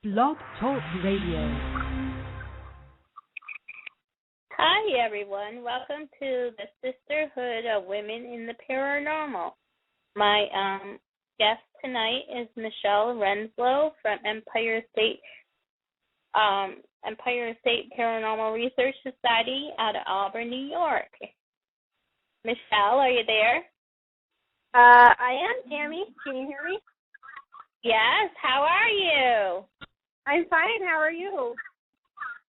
Blog Talk Radio. Hi, everyone. Welcome to the Sisterhood of Women in the Paranormal. My guest tonight is Michelle Renslow from Empire State Paranormal Research Society out of Auburn, New York. Michelle, are you there? I am, Tammy. Can you hear me? Yes. How are you? I'm fine. How are you?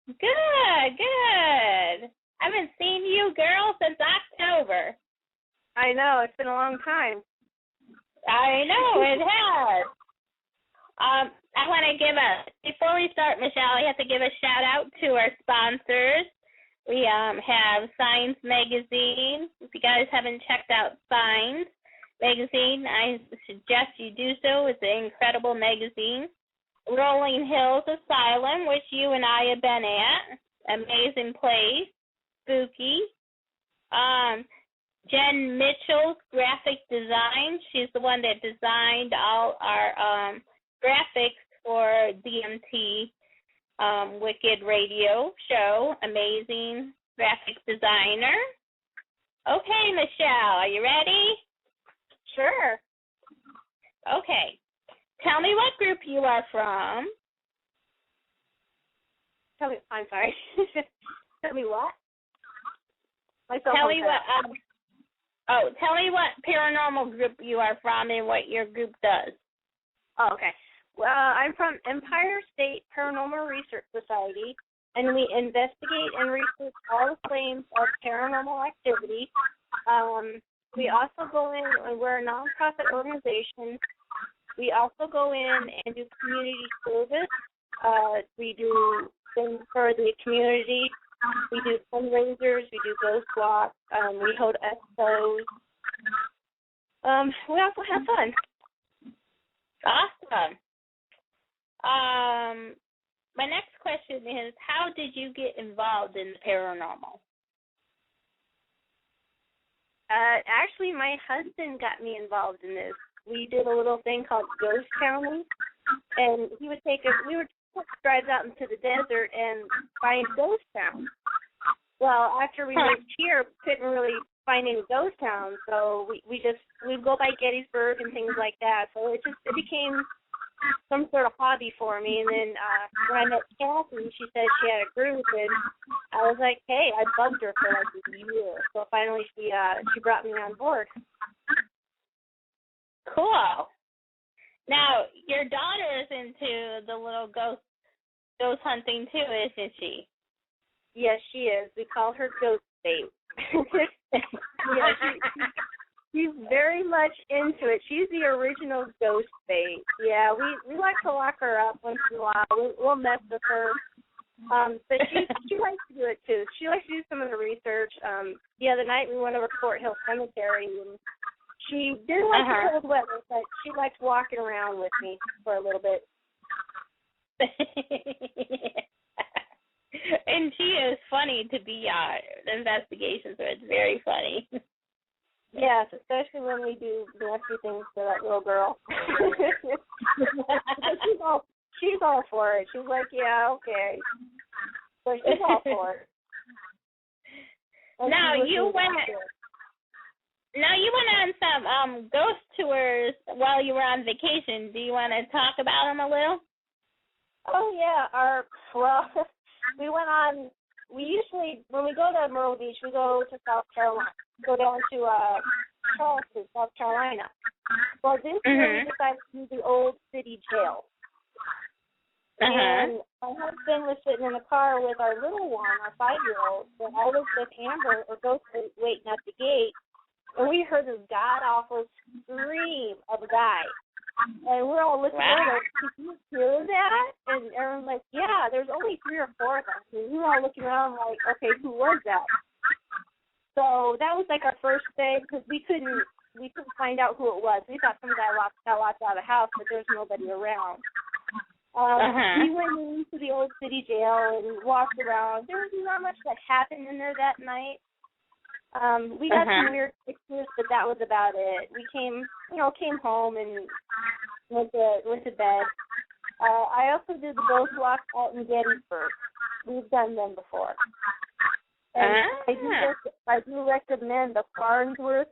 Good. I haven't seen you, girl, since October. I know. It's been a long time. I know, it has. I want to before we start, Michelle, I have to give a shout out to our sponsors. We have Signs Magazine. If you guys haven't checked out Signs Magazine, I suggest you do so. It's an incredible magazine. Rolling Hills Asylum, which you and I have been at. Amazing place. Spooky. Jen Mitchell's graphic design. She's the one that designed all our graphics for DMT Wicked Radio show. Amazing graphic designer. Okay, Michelle, are you ready? Sure. Okay. Tell me what group you are from. I'm sorry. Tell me what? Tell me what paranormal group you are from and what your group does. Oh, okay. Well, I'm from Empire State Paranormal Research Society, and we investigate and research all the claims of paranormal activity. We also go in, and we're a nonprofit organization. We also go in and do community service. We do things for the community. We do fundraisers. We do ghost walks. We hold expos. We also have fun. Awesome. My next question is, how did you get involved in the paranormal? Actually, my husband got me involved in this. We did a little thing called ghost counting, and we would take drives out into the desert and find ghost towns. Well, after we moved here, we couldn't really find any ghost towns, so we'd go by Gettysburg and things like that. So it became some sort of hobby for me. And then when I met Kathy, she said she had a group, and I was like, hey, I bugged her for like a year. So finally she brought me on board. Cool. Now, your daughter is into the little ghost hunting too, isn't she? Yes, she is. We call her Ghost Babe. Yeah, she's very much into it. She's the original Ghost Babe. Yeah, we like to lock her up once in a while. We'll mess with her. But she likes to do it too. She likes to do some of the research. The other night we went over to Fort Hill Cemetery, and she didn't like the cold weather, but she likes walking around with me for a little bit. And she is funny to be the investigation, so it's very funny. Yes, especially when we do nasty things to that little girl. She's all for it. She's like, yeah, okay. So she's all for it. Now you went on some ghost tours while you were on vacation. Do you want to talk about them a little? Oh yeah. We usually, when we go to Myrtle Beach, we go to South Carolina. Go down to Charleston, South Carolina. Well, this year we decided to do the old city jail. And my husband was sitting in the car with our little one, our 5-year-old, and I was with Amber, or Ghost, waiting at the gate, and we heard this god-awful scream of a guy. And we're all looking over, like, did you hear that? And everyone's like, yeah, there's only 3 or 4 of us. And we were all looking around like, okay, who was that? So that was like our first thing, because we couldn't find out who it was. We thought some guy got locked out of the house, but there's nobody around. We went into the old city jail and walked around. There was not much that happened in there that night. We got some weird pictures, but that was about it. We came home and went to bed. I also did the ghost walk out in Gettysburg. We've done them before. And I do recommend the Farnsworth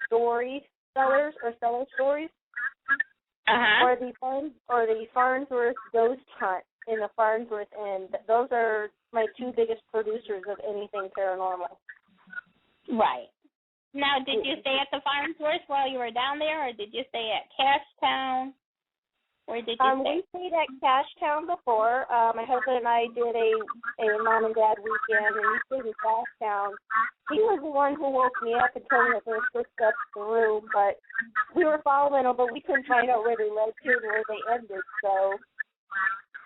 story sellers or seller stories, or the Farnsworth ghost hunt in the Farnsworth Inn. Those are my two biggest producers of anything paranormal. Right. Now, did you stay at the Farnsworth while you were down there, or did you stay at Cashtown? Where did you stay? We stayed at Cashtown before. My husband and I did a mom and dad weekend, and we stayed in Cashtown. He was the one who woke me up and told me that there were footsteps in the room, but we were following them, but we couldn't find out where they led to and where they ended, so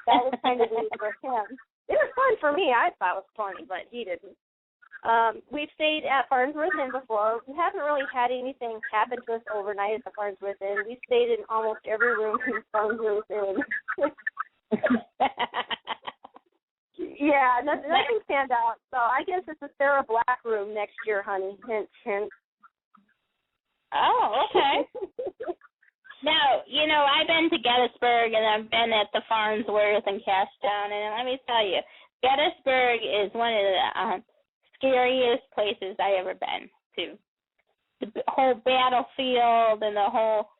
that was kind of weird for him. It was fun for me. I thought it was funny, but he didn't. We've stayed at Farnsworth Inn before. We haven't really had anything happen to us overnight at the Farnsworth Inn. We stayed in almost every room in Farnsworth Inn. Yeah, nothing stand out. So I guess it's a Sarah Black room next year, honey. Hint, hint. Oh, okay. Now, I've been to Gettysburg, and I've been at the Farnsworth and Cashtown, and let me tell you, Gettysburg is one of the scariest places I ever been to. The whole battlefield and the whole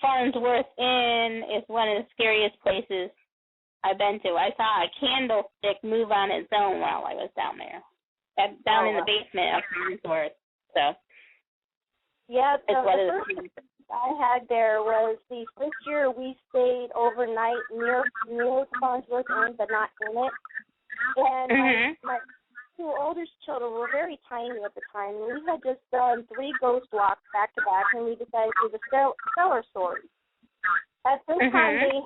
Farnsworth Inn is one of the scariest places I've been to. I saw a candlestick move on its own while I was down there, down in the basement of Farnsworth. So, yeah, it's one of the things I had there was the first year we stayed overnight near Farnsworth Inn, but not in it. And my two oldest children were very tiny at the time. We had just done 3 ghost walks back to back, and we decided to do the cellar story. At this time,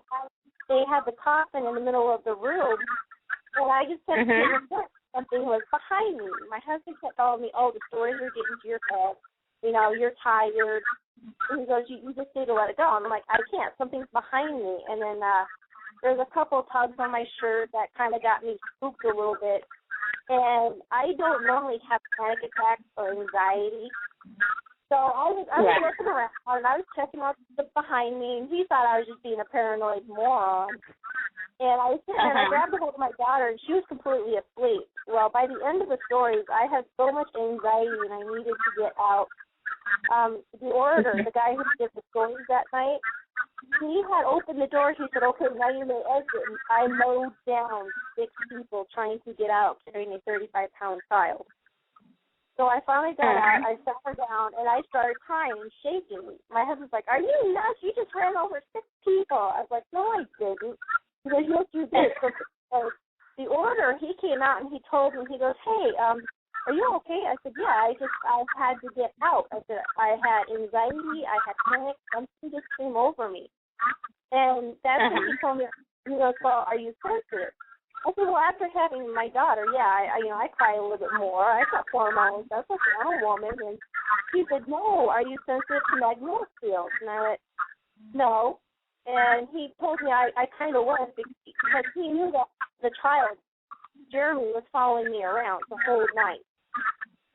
they had the coffin in the middle of the room, and I just kept getting something was behind me. My husband kept telling me, "Oh, the stories are getting to your head. You're tired." And he goes, "You just need to let it go." And I'm like, "I can't. Something's behind me." And then there's a couple of tugs on my shirt that kind of got me spooked a little bit. And I don't normally have panic attacks or anxiety. So I was looking around, and I was checking out the behind me, and he thought I was just being a paranoid moron. And I was sitting there, and I grabbed a hold of my daughter, and she was completely asleep. Well, by the end of the stories, I had so much anxiety, and I needed to get out. The orator, the guy who did the stories that night, he had opened the door. He said, "Okay, now you may exit." And I mowed down 6 people trying to get out carrying a 35-pound child. So I finally got out. I sat her down, and I started crying and shaking. My husband's like, "Are you nuts? You just ran over 6 people." I was like, "No, I didn't." He goes, "Yes, you did." So the orator, he came out, and he told me, he goes, "Hey, are you okay?" I said, "Yeah, I had to get out." I said, "I had anxiety, I had panic, something just came over me." And that's when he told me, he goes, "Well, are you sensitive?" I said, "Well, after having my daughter, yeah, I cry a little bit more. I got hormones. That's okay. I'm a woman." And he said, "No, are you sensitive to magnetic fields?" And I went, "No." And he told me I kind of was, because he knew that the child, Jeremy, was following me around the whole night.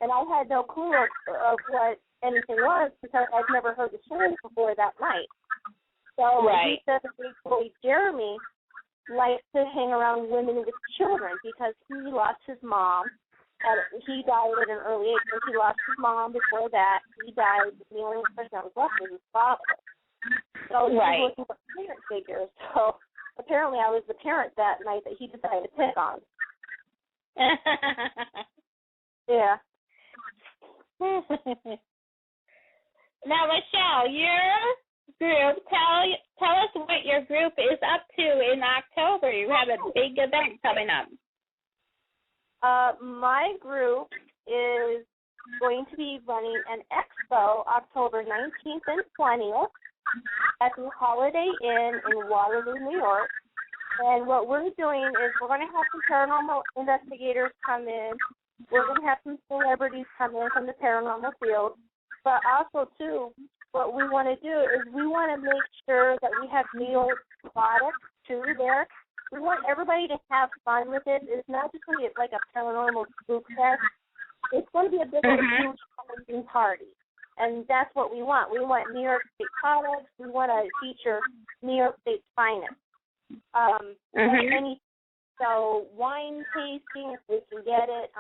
And I had no clue of what anything was, because I'd never heard the story before that night. So he said that basically Jeremy likes to hang around women with children, because he lost his mom. He died at an early age, but he lost his mom before that. He died. The only person that was left was his father. So he was looking for parent figures. So apparently I was the parent that night that he decided to pick on. Yeah. Now, Michelle, your group, tell us what your group is up to in October. You have a big event coming up. My group is going to be running an expo October 19th and 20th at the Holiday Inn in Waterloo, New York. And what we're doing is we're going to have some paranormal investigators come in. We're going to have some celebrities come in from the paranormal field. But also, too, what we want to do is we want to make sure that we have New York products, too, there. We want everybody to have fun with it. It's not just going to be like a paranormal spook fest. It's going to be a big, huge Halloween party. And that's what we want. We want New York State products. We want to feature New York State's finest. Any so wine tasting if we can get it.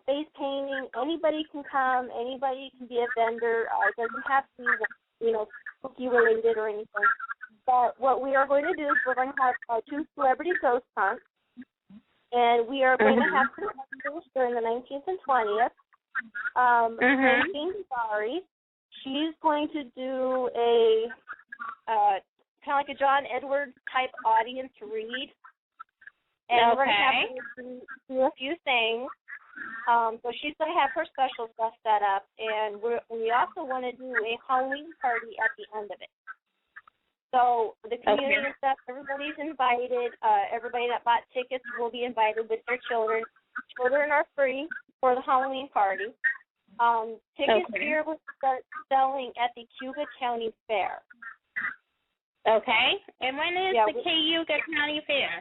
Face painting. Anybody can come. Anybody can be a vendor. It doesn't have to be, spooky related or anything. But what we are going to do is we're going to have 2 celebrity ghost hunts, and we are going to have conductors during the 19th and 20th. Christine Zari, she's going to do a kind of like a John Edwards type audience read, and we're going to have to do a few things. So she's going to have her special stuff set up, and we also want to do a Halloween party at the end of it. So the community and stuff, everybody's invited. Everybody that bought tickets will be invited with their children. Children are free for the Halloween party. Tickets here will start selling at the Cayuga County Fair. Okay. And when is the Cayuga County Fair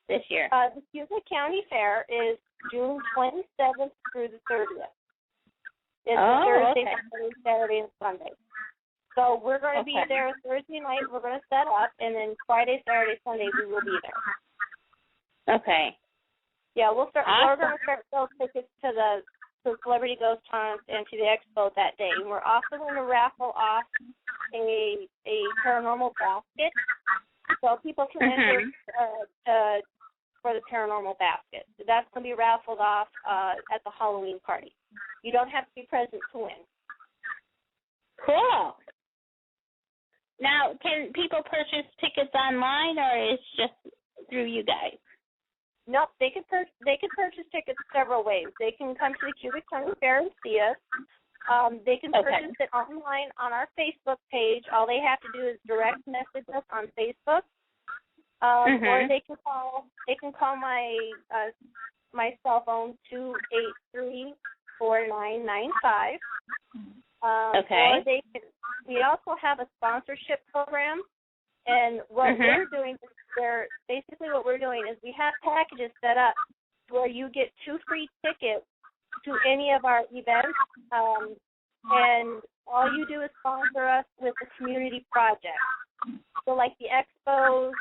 this year? The Cayuga County Fair is June 27th through the 30th. It's Thursday, Friday, Saturday, and Sunday. So we're going to be there Thursday night. We're going to set up, and then Friday, Saturday, Sunday we will be there. Okay. Yeah, we're going to start selling tickets to the Celebrity Ghost Hunt and to the expo that day. And we're also going to raffle off a paranormal basket, so people can enter for the paranormal basket. So that's going to be raffled off at the Halloween party. You don't have to be present to win. Cool. Now, can people purchase tickets online, or is it just through you guys? Nope, they can purchase tickets several ways. They can come to the Cayuga County Fair and see us. They can purchase it online on our Facebook page. All they have to do is direct message us on Facebook, or they can call. They can call my cell phone 283-4995. Or they can. We also have a sponsorship program, and what we're doing is what we're doing is we have packages set up where you get 2 free tickets to any of our events, and all you do is sponsor us with a community project. So like the expos,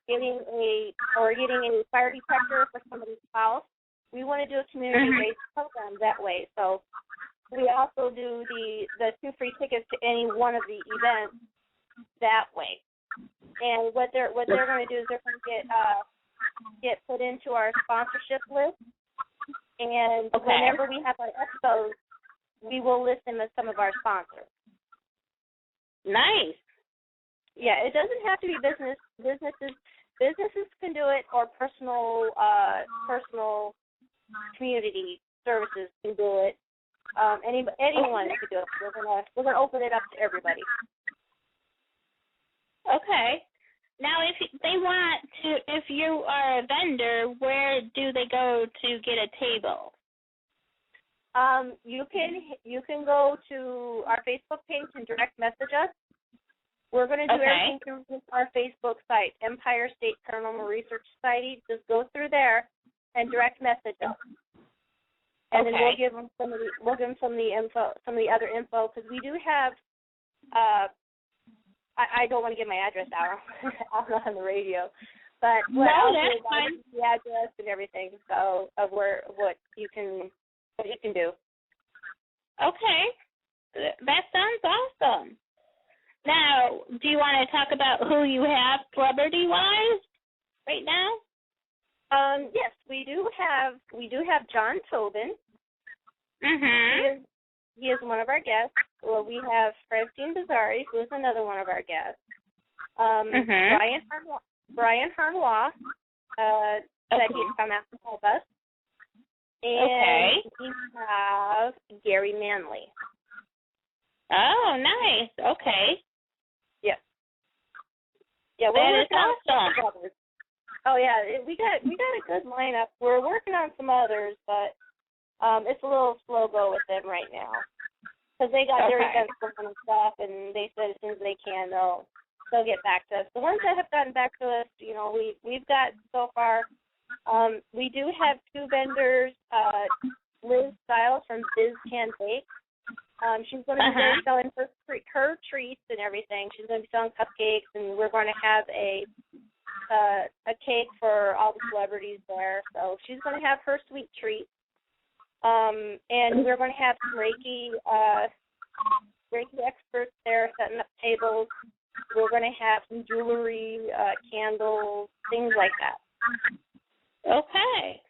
getting a fire detector for somebody's house. We want to do a community-based program that way. So we also do the 2 free tickets to any one of the events that way. And what they're going to do is they're going to get put into our sponsorship list. And whenever we have our expos, we will list them as some of our sponsors. Nice. Yeah, it doesn't have to be business. Businesses can do it, or personal community services can do it. Anyone can do it. We're gonna open it up to everybody. Okay. Now, if you are a vendor, where do they go to get a table? You can go to our Facebook page and direct message us. We're going to do everything through our Facebook site, Empire State Paranormal Research Society. Just go through there and direct message us. And then we'll give them some of the info, some of the other info, because we do have. I don't want to give my address out on the radio, but that's fine. The address and everything, so of what you can do. Okay, that sounds awesome. Now, do you want to talk about who you have celebrity-wise right now? Yes, we do have John Tobin. He is one of our guests. Well, we have Christine Zari, who is another one of our guests. Brian Harnois said he'd come out to help us. And we have Gary Manley. Oh, nice. Okay. Yep. Yeah, that is awesome. Oh yeah, we got a good lineup. We're working on some others, but it's a little slow go with them right now because they got their events going and stuff, and they said as soon as they can they'll get back to us. The ones that have gotten back to us, we've got so far. We do have 2 vendors. Liz Stiles from Biz Can Bake. She's going to be there selling her treats and everything. She's going to be selling cupcakes, and we're going to have a cake for all the celebrities there. So she's going to have her sweet treat. And we're going to have some Reiki experts there setting up tables. We're going to have some jewelry, candles, things like that. Okay.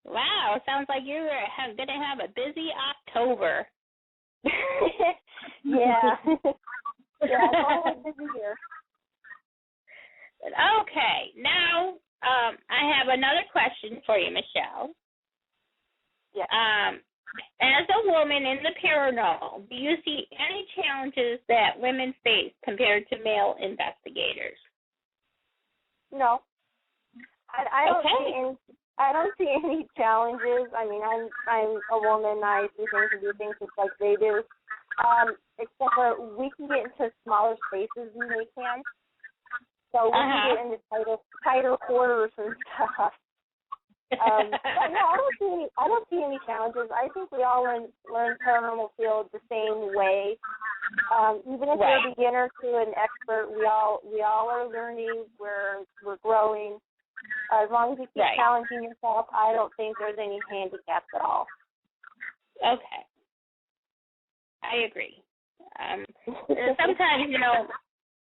Wow, sounds like you're going to have a busy October. Yeah. Yeah, it's always a busy year. Okay, now I have another question for you, Michelle. Yeah. As a woman in the paranormal, do you see any challenges that women face compared to male investigators? No. I don't see any challenges. I mean, I'm a woman. I see things and do things just like they do. Except for we can get into smaller spaces than they can. So we can get into tighter quarters and stuff. But no, I don't see any challenges. I think we all learn paranormal field the same way. Even if you're a beginner to an expert, we all are learning. We're growing. As long as you keep challenging yourself, I don't think there's any handicaps at all. Okay. I agree. Sometimes,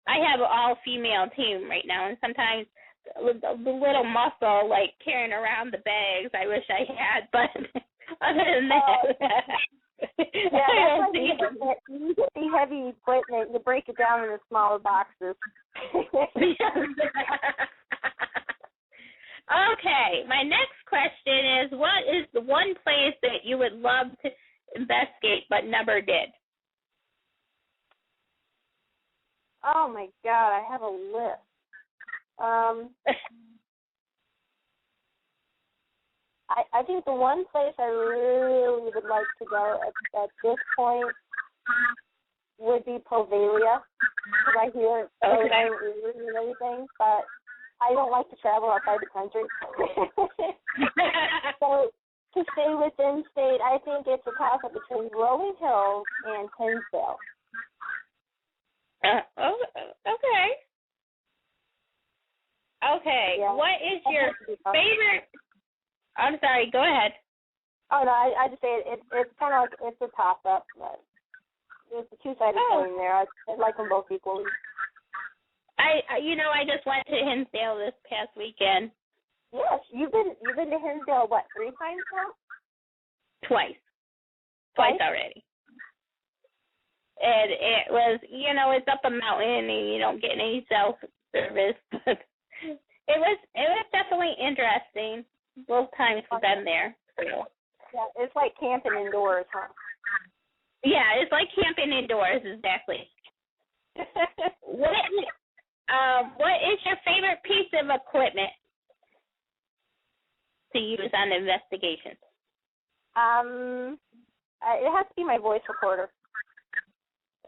I have an all-female team right now, and sometimes the little muscle, like carrying around the bags, I wish I had, but other than that, yeah, that's why you get the heavy equipment, you break it down into smaller boxes. Okay, my next question is, what is the one place that you would love to investigate but never did? Oh, my God, I have a list. I think the one place I really would like to go at this point would be Povalia, because I hear it's so weird and everything, but I don't like to travel outside the country. So to stay within state, I think it's a toss-up between Rolling Hills and Hinsdale. Okay. Okay. Yeah. What is your favorite? I'm sorry. Go ahead. Oh no, I just say it's kind of like it's a toss-up, but there's a two-sided coin there. I like them both equally. I just went to Hinsdale this past weekend. Yes, you've been to Hinsdale what, 3 times now? Twice already. And it was, it's up a mountain and you don't get any cell service. But it was definitely interesting. Both times we've been there. So. Yeah, it's like camping indoors, huh? Yeah, it's like camping indoors, exactly. What is your favorite piece of equipment to use on investigations? It has to be my voice recorder.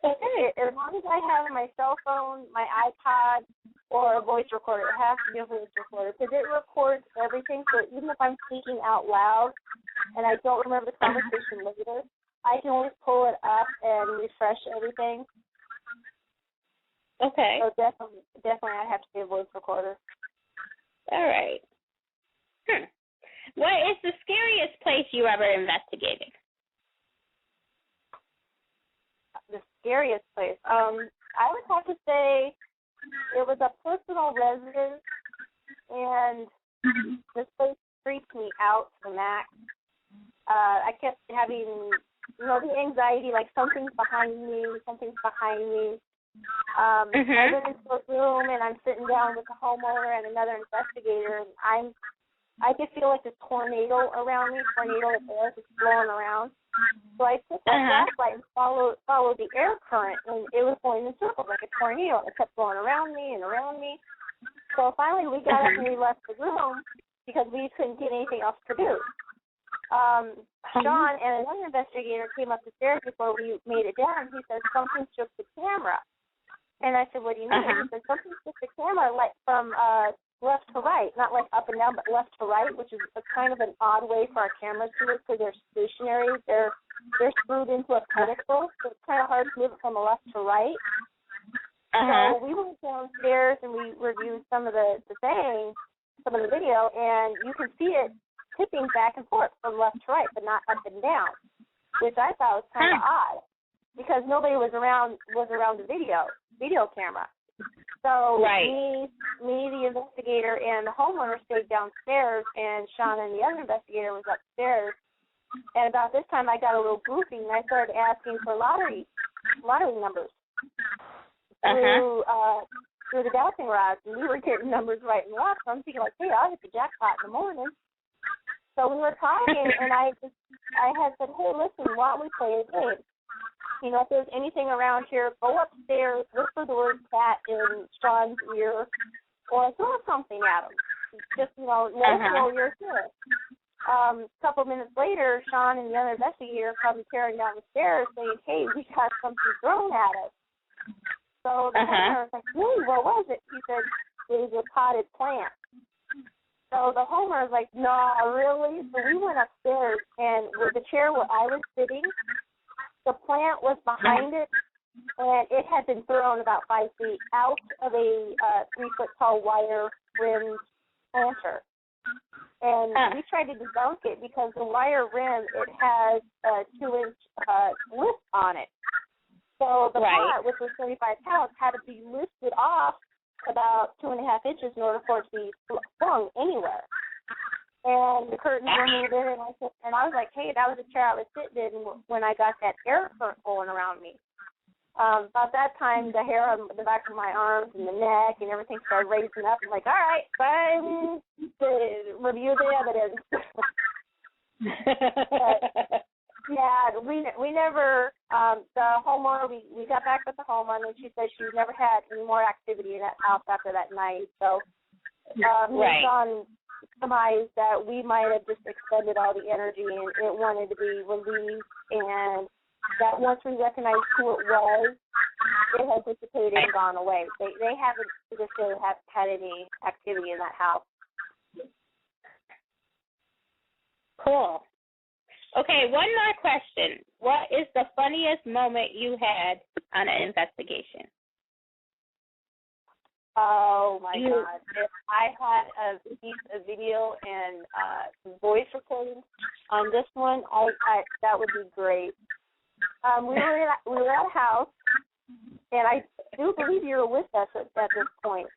Okay. As long as I have my cell phone, my iPod, or a voice recorder, it has to be a voice recorder because it records everything. So even if I'm speaking out loud and I don't remember the conversation later, I can always pull it up and refresh everything. Okay. So definitely I have to be a voice recorder. All right. What is the scariest place you ever investigated? The scariest place? I would have to say it was a personal residence, and this place freaked me out to the max. I kept having, the anxiety, like something's behind me. I've been into a room, and I'm sitting down with a homeowner and another investigator, and I could feel like this tornado around me, tornado of air just blowing around. So I took my flashlight and followed the air current, and it was going in circles like a tornado. It kept going around me and around me. So finally we got up and we left the room because we couldn't get anything else to do. Sean and another investigator came up the stairs before we made it down. He said, something shook the camera. And I said, what do you mean? He said, something shook the camera like from left to right, not like up and down, but left to right, which is a kind of an odd way for our cameras to work because they're stationary. They're screwed into a pedicle, so it's kind of hard to move it from a left to right. So we went downstairs and we reviewed some of the video, and you can see it tipping back and forth from left to right, but not up and down, which I thought was kind of odd because nobody was around the video camera. So me, the investigator, and the homeowner stayed downstairs, and Sean and the other investigator was upstairs. And about this time, I got a little goofy, and I started asking for lottery numbers through the dowsing rods, and we were getting numbers right and left. So I'm thinking like, hey, I'll hit the jackpot in the morning. So we were talking, and I had said, hey, listen, why don't we play a game? You know, if there's anything around here, go upstairs, whisper the word cat in Sean's ear, or throw something at him. Just, you know, let us know you're here. A couple minutes later, Sean and the other investigator come tearing down the stairs saying, hey, we got something thrown at us. So the homeowner was like, really, what was it? He said, it was a potted plant. So the homeowner was like, no, really? So we went upstairs, and with the chair where I was sitting, the plant was behind it, and it had been thrown about 5 feet out of a 3-foot-tall wire-rimmed planter. And we tried to debunk it because the wire rim, it has a 2-inch lip on it. So the pot, which was 35 pounds, had to be lifted off about 2.5 inches in order for it to be flung anywhere. And the curtains were moved in, and I was like, hey, that was the chair I was sitting in when I got that air current going around me. About that time, the hair on the back of my arms and the neck and everything started raising up. I'm like, all right, fine, review the evidence. But, yeah, we never, the homeowner, we got back with the homeowner, and she said she's never had any more activity in that house after that night. So Sean surmised that we might have just expended all the energy and it wanted to be released, and that once we recognized who it was, it had dissipated and gone away. They haven't to this day had any activity in that house. Cool. Okay, one more question. What is the funniest moment you had on an investigation? Oh, my God. If I had a piece of video and voice recording on this one, that would be great. We were at a house, and I do believe you were with us at this point.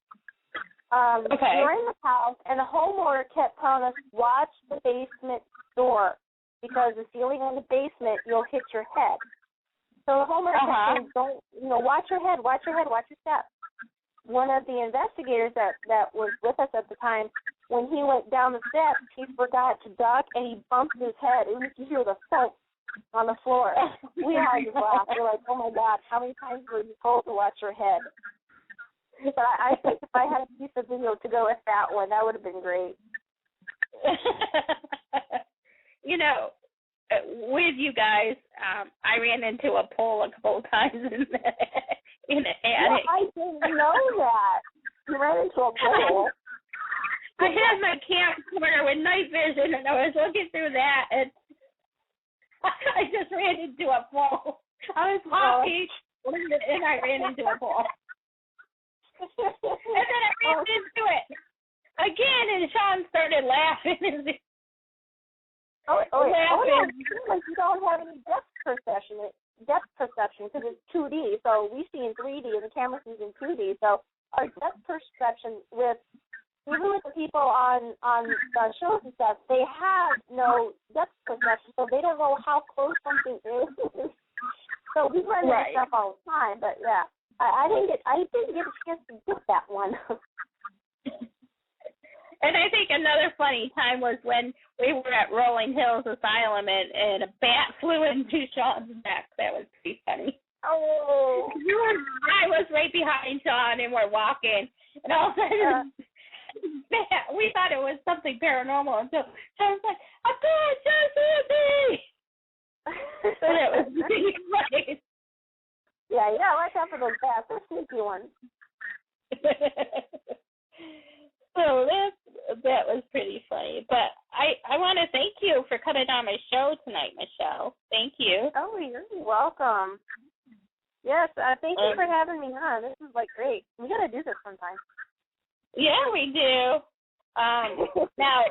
We were in the house, and the homeowner kept telling us, watch the basement door, because the ceiling in the basement, you'll hit your head. So the homeowner kept saying, don't, watch your head, watch your step. One of the investigators that was with us at the time, when he went down the steps, he forgot to duck, and he bumped his head, and you could hear the thump on the floor. We all just laughed. We're like, oh, my God, how many times were you told to watch your head? But I think if I had a piece of video to go with that one, that would have been great. With you guys, I ran into a pole a couple of times in the attic. I didn't know that. You ran into a pole. I had my camcorder with night vision, and I was looking through that, and I just ran into a pole. I was walking, and I ran into a pole. And then I ran into it again, and Sean started laughing. No, you don't have any depth perception because it's 2D. So we see in 3D, and the camera sees in 2D. So our depth perception even with the people on the shows and stuff, they have no depth perception, so they don't know how close something is. So we run into stuff all the time, but yeah, I didn't get a chance to get that one. And I think another funny time was when we were at Rolling Hills Asylum and a bat flew into Sean's back. That was pretty funny. Oh. I was right behind Sean, and we're walking, and all of a sudden, we thought it was something paranormal until Sean was like, "I'm good, just with me." So that was pretty funny. Yeah, watch out for those bats. They're sneaky ones. So that was pretty funny. But I want to thank you for coming on my show tonight, Michelle. Thank you. Oh, you're welcome. Yes, thank you for having me on. This is like great. We gotta do this sometime. Yeah, we do. Now,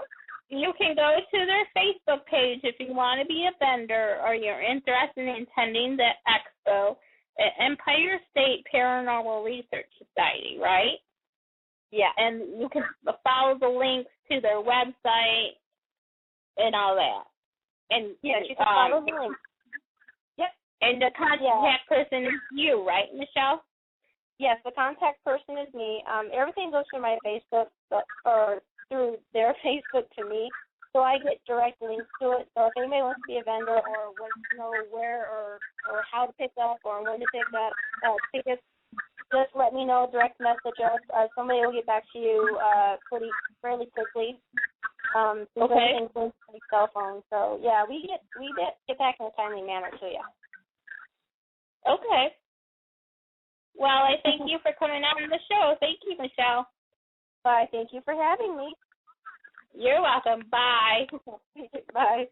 you can go to their Facebook page if you want to be a vendor or you're interested in attending the expo at Empire State Paranormal Research Society, right? Yeah. And you can follow the links to their website and all that. And yes, you can follow the links. Yep. And the contact person is you, right, Michelle? Yes, the contact person is me. Everything goes through my Facebook or through their Facebook to me, so I get direct links to it. So if anybody wants to be a vendor or wants to know where or how to pick up or when to pick up tickets, just let me know. Direct message us. Somebody will get back to you fairly quickly. Since everything's linked to my cell phone. So yeah, we get back in a timely manner to you. Okay. Well, I thank you for coming on the show. Thank you, Michelle. Bye. Thank you for having me. You're welcome. Bye. Bye.